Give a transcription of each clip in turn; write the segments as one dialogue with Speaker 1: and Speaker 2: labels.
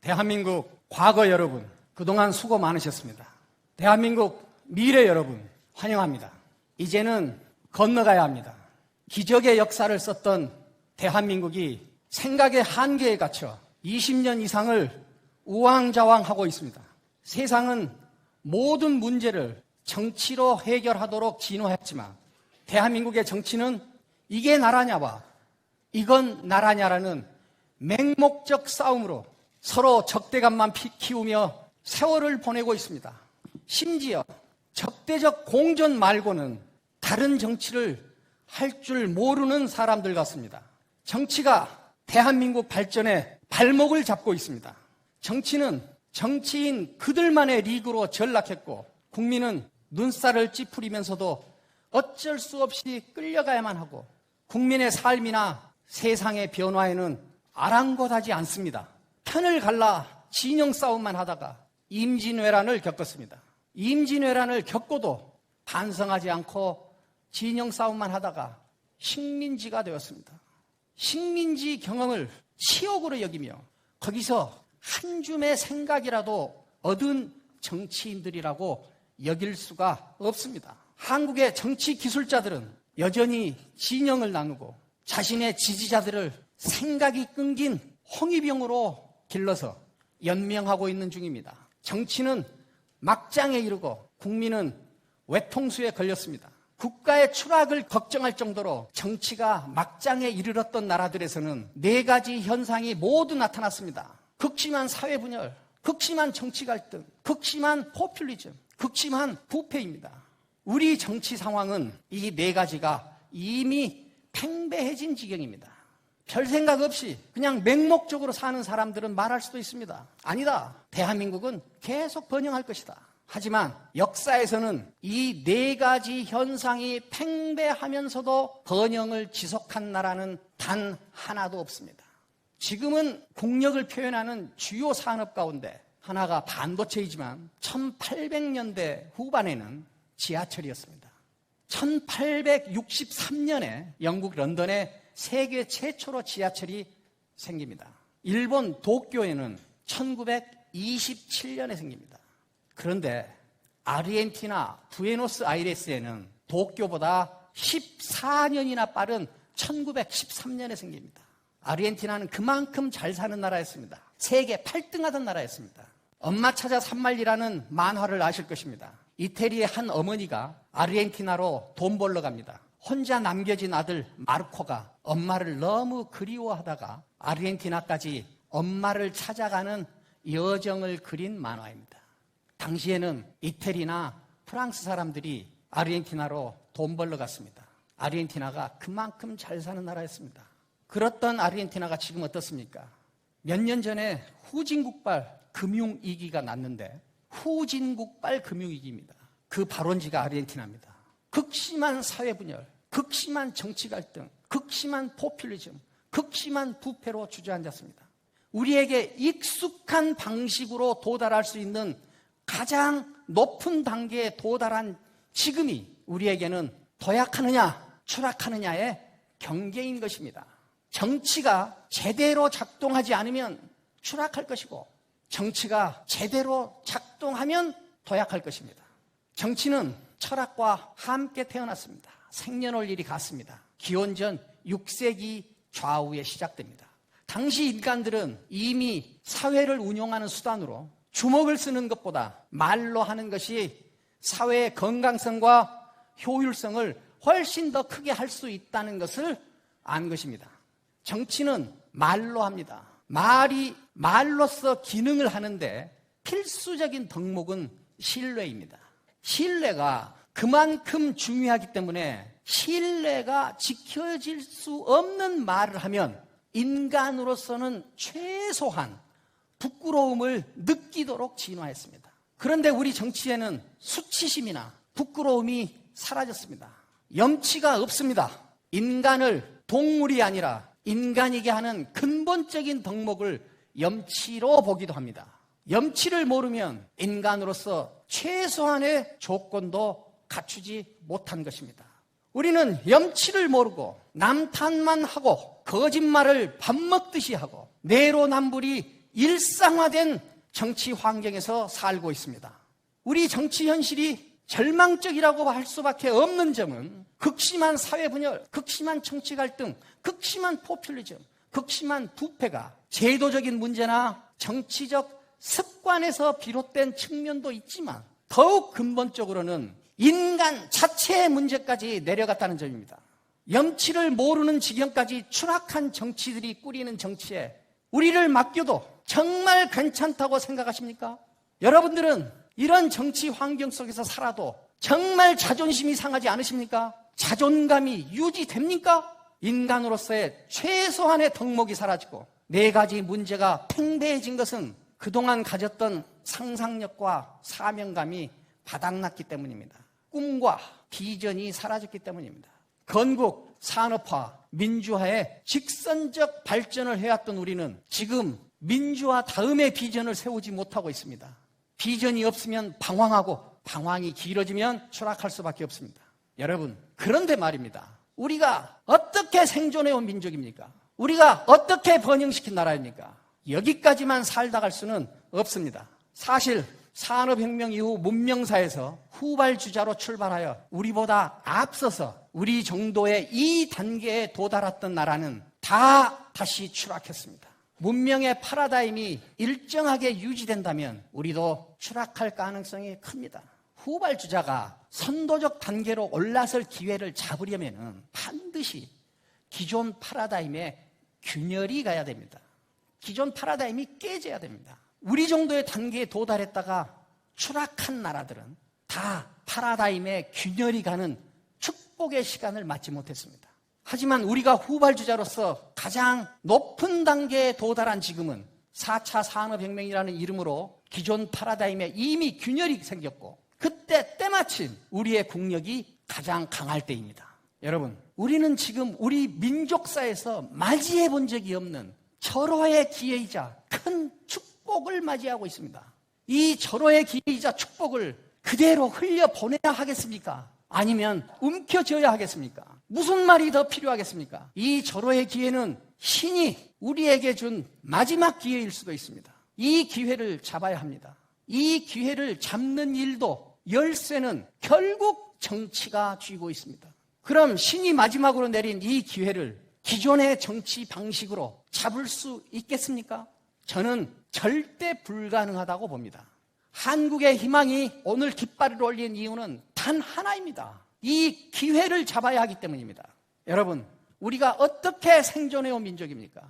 Speaker 1: 대한민국 과거 여러분, 그동안 수고 많으셨습니다. 대한민국 미래 여러분, 환영합니다. 이제는 건너가야 합니다. 기적의 역사를 썼던 대한민국이 생각의 한계에 갇혀 20년 이상을 우왕좌왕하고 있습니다. 세상은 모든 문제를 정치로 해결하도록 진화했지만 대한민국의 정치는 이게 나라냐와 이건 나라냐라는 맹목적 싸움으로 서로 적대감만 키우며 세월을 보내고 있습니다. 심지어 적대적 공전 말고는 다른 정치를 할 줄 모르는 사람들 같습니다. 정치가 대한민국 발전에 발목을 잡고 있습니다. 정치는 정치인 그들만의 리그로 전락했고 국민은 눈살을 찌푸리면서도 어쩔 수 없이 끌려가야만 하고 국민의 삶이나 세상의 변화에는 아랑곳하지 않습니다. 편을 갈라 진영 싸움만 하다가 임진왜란을 겪었습니다. 임진왜란을 겪고도 반성하지 않고 진영 싸움만 하다가 식민지가 되었습니다. 식민지 경험을 치욕으로 여기며 거기서 한 줌의 생각이라도 얻은 정치인들이라고 여길 수가 없습니다. 한국의 정치 기술자들은 여전히 진영을 나누고 자신의 지지자들을 생각이 끊긴 홍위병으로 길러서 연명하고 있는 중입니다. 정치는 막장에 이르고 국민은 외통수에 걸렸습니다. 국가의 추락을 걱정할 정도로 정치가 막장에 이르렀던 나라들에서는 4가지 현상이 모두 나타났습니다. 극심한 사회분열, 극심한 정치 갈등, 극심한 포퓰리즘, 극심한 부패입니다. 우리 정치 상황은 이 4가지가 이미 팽배해진 지경입니다. 별 생각 없이 그냥 맹목적으로 사는 사람들은 말할 수도 있습니다. 아니다. 대한민국은 계속 번영할 것이다. 하지만 역사에서는 이 4가지 현상이 팽배하면서도 번영을 지속한 나라는 단 하나도 없습니다. 지금은 국력을 표현하는 주요 산업 가운데 하나가 반도체이지만 1800년대 후반에는 지하철이었습니다. 1863년에 영국 런던에 세계 최초로 지하철이 생깁니다. 일본 도쿄에는 1927년에 생깁니다. 그런데 아르헨티나 부에노스아이레스에는 도쿄보다 14년이나 빠른 1913년에 생깁니다. 아르헨티나는 그만큼 잘 사는 나라였습니다. 세계 8등하던 나라였습니다. 엄마 찾아 산말리라는 만화를 아실 것입니다. 이태리의 한 어머니가 아르헨티나로 돈 벌러 갑니다. 혼자 남겨진 아들 마르코가 엄마를 너무 그리워하다가 아르헨티나까지 엄마를 찾아가는 여정을 그린 만화입니다. 당시에는 이태리나 프랑스 사람들이 아르헨티나로 돈 벌러 갔습니다. 아르헨티나가 그만큼 잘 사는 나라였습니다. 그렇던 아르헨티나가 지금 어떻습니까? 몇 년 전에 후진국발 금융위기가 났는데 후진국발 금융위기입니다. 그 발원지가 아르헨티나입니다. 극심한 사회분열, 극심한 정치 갈등, 극심한 포퓰리즘, 극심한 부패로 주저앉았습니다. 우리에게 익숙한 방식으로 도달할 수 있는 가장 높은 단계에 도달한 지금이 우리에게는 도약하느냐 추락하느냐의 경계인 것입니다. 정치가 제대로 작동하지 않으면 추락할 것이고 정치가 제대로 작동하면 도약할 것입니다. 정치는 철학과 함께 태어났습니다. 생년월일이 같습니다. 기원전 6세기 좌우에 시작됩니다. 당시 인간들은 이미 사회를 운영하는 수단으로 주먹을 쓰는 것보다 말로 하는 것이 사회의 건강성과 효율성을 훨씬 더 크게 할 수 있다는 것을 안 것입니다. 정치는 말로 합니다. 말이 말로서 기능을 하는데 필수적인 덕목은 신뢰입니다. 신뢰가 그만큼 중요하기 때문에 신뢰가 지켜질 수 없는 말을 하면 인간으로서는 최소한 부끄러움을 느끼도록 진화했습니다. 그런데 우리 정치에는 수치심이나 부끄러움이 사라졌습니다. 염치가 없습니다. 인간을 동물이 아니라 인간이게 하는 근본적인 덕목을 염치로 보기도 합니다. 염치를 모르면 인간으로서 최소한의 조건도 갖추지 못한 것입니다. 우리는 염치를 모르고 남탓만 하고 거짓말을 밥 먹듯이 하고 내로남불이 일상화된 정치 환경에서 살고 있습니다. 우리 정치 현실이 절망적이라고 할 수밖에 없는 점은 극심한 사회 분열, 극심한 정치 갈등, 극심한 포퓰리즘, 극심한 부패가 제도적인 문제나 정치적 습관에서 비롯된 측면도 있지만 더욱 근본적으로는 인간 자체의 문제까지 내려갔다는 점입니다. 염치를 모르는 지경까지 추락한 정치들이 꾸리는 정치에 우리를 맡겨도 정말 괜찮다고 생각하십니까? 여러분들은 이런 정치 환경 속에서 살아도 정말 자존심이 상하지 않으십니까? 자존감이 유지됩니까? 인간으로서의 최소한의 덕목이 사라지고 네 가지 문제가 팽배해진 것은 그동안 가졌던 상상력과 사명감이 바닥났기 때문입니다. 꿈과 비전이 사라졌기 때문입니다. 건국, 산업화, 민주화의 직선적 발전을 해왔던 우리는 지금 민주화 다음의 비전을 세우지 못하고 있습니다. 비전이 없으면 방황하고 방황이 길어지면 추락할 수밖에 없습니다. 여러분, 그런데 말입니다. 우리가 어떻게 생존해온 민족입니까? 우리가 어떻게 번영시킨 나라입니까? 여기까지만 살다 갈 수는 없습니다. 사실 산업혁명 이후 문명사에서 후발주자로 출발하여 우리보다 앞서서 우리 정도의 이 단계에 도달했던 나라는 다 다시 추락했습니다. 문명의 파라다임이 일정하게 유지된다면 우리도 추락할 가능성이 큽니다. 후발주자가 선도적 단계로 올라설 기회를 잡으려면 반드시 기존 파라다임에 균열이 가야 됩니다. 기존 파라다임이 깨져야 됩니다. 우리 정도의 단계에 도달했다가 추락한 나라들은 다 파라다임의 균열이 가는 축복의 시간을 맞지 못했습니다. 하지만 우리가 후발주자로서 가장 높은 단계에 도달한 지금은 4차 산업혁명이라는 이름으로 기존 파라다임에 이미 균열이 생겼고 그때 때마침 우리의 국력이 가장 강할 때입니다. 여러분, 우리는 지금 우리 민족사에서 맞이해 본 적이 없는 절호의 기회이자 큰 축복을 맞이하고 있습니다. 이 절호의 기회이자 축복을 그대로 흘려보내야 하겠습니까? 아니면 움켜쥐어야 하겠습니까? 무슨 말이 더 필요하겠습니까? 이 절호의 기회는 신이 우리에게 준 마지막 기회일 수도 있습니다. 이 기회를 잡아야 합니다. 이 기회를 잡는 일도 열쇠는 결국 정치가 쥐고 있습니다. 그럼 신이 마지막으로 내린 이 기회를 기존의 정치 방식으로 잡을 수 있겠습니까? 저는 절대 불가능하다고 봅니다. 한국의 희망이 오늘 깃발을 올린 이유는 단 하나입니다. 이 기회를 잡아야 하기 때문입니다. 여러분, 우리가 어떻게 생존해온 민족입니까?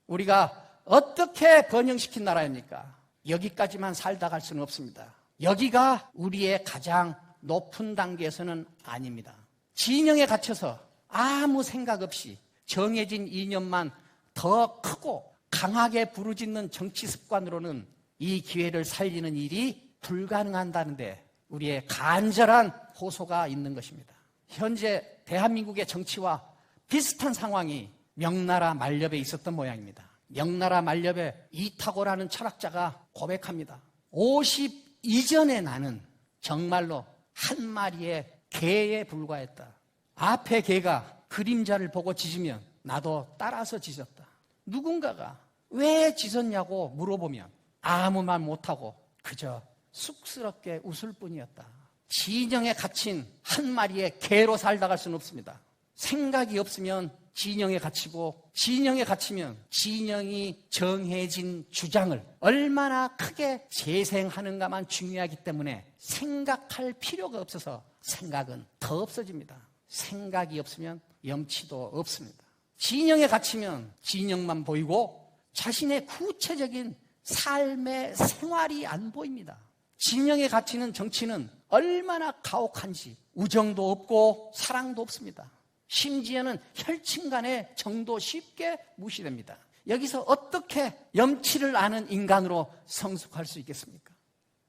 Speaker 1: 우리가 어떻게 번영시킨 나라입니까? 여기까지만 살다 갈 수는 없습니다. 여기가 우리의 가장 높은 단계에서는 아닙니다. 진영에 갇혀서 아무 생각 없이 정해진 이념만 더 크고 강하게 부르짖는 정치 습관으로는 이 기회를 살리는 일이 불가능한다는데 우리의 간절한 호소가 있는 것입니다. 현재 대한민국의 정치와 비슷한 상황이 명나라 만렵에 있었던 모양입니다. 명나라 만렵에 이타고라는 철학자가 고백합니다. 50 이전의 나는 정말로 한 마리의 개에 불과했다. 앞에 개가 그림자를 보고 짖으면 나도 따라서 짖었다. 누군가가 왜 짖었냐고 물어보면 아무 말 못하고 그저 쑥스럽게 웃을 뿐이었다. 진영에 갇힌 한 마리의 개로 살다 갈 수는 없습니다. 생각이 없으면 진영에 갇히고 진영에 갇히면 진영이 정해진 주장을 얼마나 크게 재생하는가만 중요하기 때문에 생각할 필요가 없어서 생각은 더 없어집니다. 생각이 없으면 염치도 없습니다. 진영에 갇히면 진영만 보이고 자신의 구체적인 삶의 생활이 안 보입니다. 진영에 갇히는 정치는 얼마나 가혹한지 우정도 없고 사랑도 없습니다. 심지어는 혈친 간의 정도 쉽게 무시됩니다. 여기서 어떻게 염치를 아는 인간으로 성숙할 수 있겠습니까?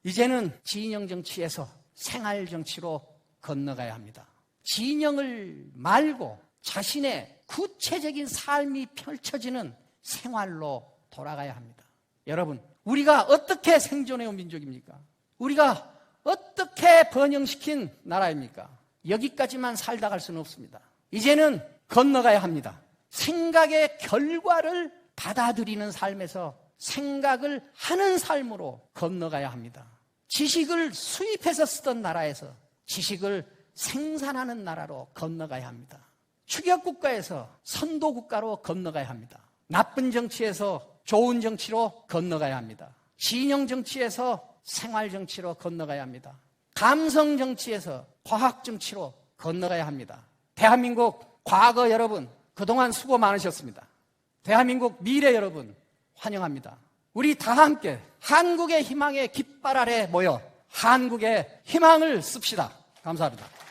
Speaker 1: 이제는 진영 정치에서 생활 정치로 건너가야 합니다. 진영을 말고 자신의 구체적인 삶이 펼쳐지는 생활로 돌아가야 합니다. 여러분, 우리가 어떻게 생존해온 민족입니까? 우리가 어떻게 번영시킨 나라입니까? 여기까지만 살다 갈 수는 없습니다. 이제는 건너가야 합니다. 생각의 결과를 받아들이는 삶에서 생각을 하는 삶으로 건너가야 합니다. 지식을 수입해서 쓰던 나라에서 지식을 생산하는 나라로 건너가야 합니다. 추격국가에서 선도국가로 건너가야 합니다. 나쁜 정치에서 좋은 정치로 건너가야 합니다. 진영 정치에서 생활 정치로 건너가야 합니다. 감성 정치에서 과학 정치로 건너가야 합니다. 대한민국 과거 여러분, 그동안 수고 많으셨습니다. 대한민국 미래 여러분, 환영합니다. 우리 다 함께 한국의 희망의 깃발 아래 모여 한국의 희망을 씁시다. 감사합니다.